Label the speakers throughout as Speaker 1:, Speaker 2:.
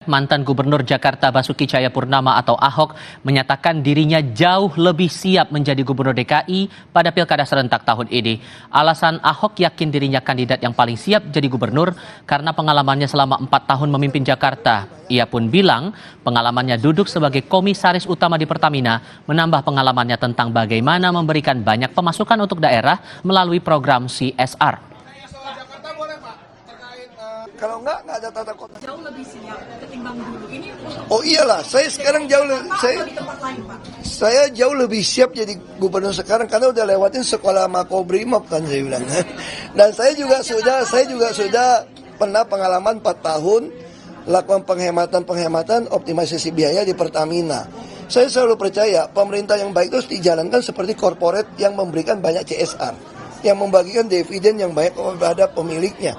Speaker 1: mantan Gubernur Jakarta Basuki Cahayapurnama atau Ahok menyatakan dirinya jauh lebih siap menjadi Gubernur DKI pada Pilkada serentak tahun ini. Alasan Ahok yakin dirinya kandidat yang paling siap jadi gubernur karena pengalamannya selama 4 tahun memimpin Jakarta. Ia pun bilang pengalamannya duduk sebagai komisaris utama di Pertamina menambah pengalamannya tentang bagaimana memberikan banyak pemasukan untuk daerah melalui program CSR.
Speaker 2: Kalau enggak ada tata kota.
Speaker 3: Jauh lebih siap ketimbang dulu. Ini
Speaker 2: Oh iyalah, saya sekarang jauh lebih
Speaker 3: di tempat lain, Pak.
Speaker 2: saya jauh lebih siap jadi gubernur sekarang karena udah lewatin sekolah Makobrimob kan saya bilang. Dan saya juga sudah pernah pengalaman 4 tahun lakukan penghematan optimalisasi biaya di Pertamina. Saya selalu percaya pemerintah yang baik itu harus dijalankan seperti korporat yang memberikan banyak CSR, yang membagikan dividen yang baik kepada pemiliknya.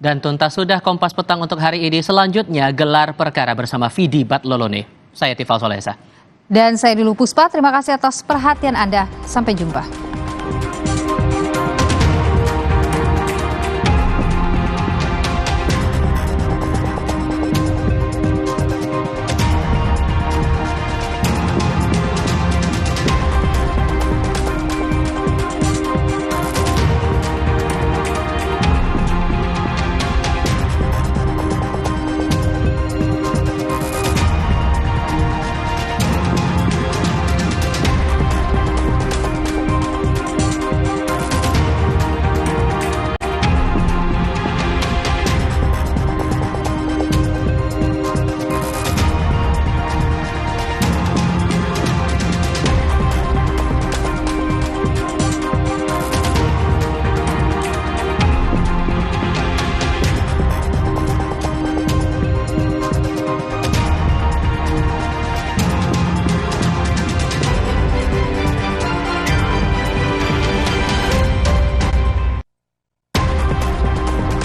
Speaker 1: Dan tuntas sudah Kompas Petang untuk hari ini. Selanjutnya gelar perkara bersama Vidi Batlolone. Saya Tifal Solesa.
Speaker 4: Dan saya Dilu Puspa, terima kasih atas perhatian Anda. Sampai jumpa.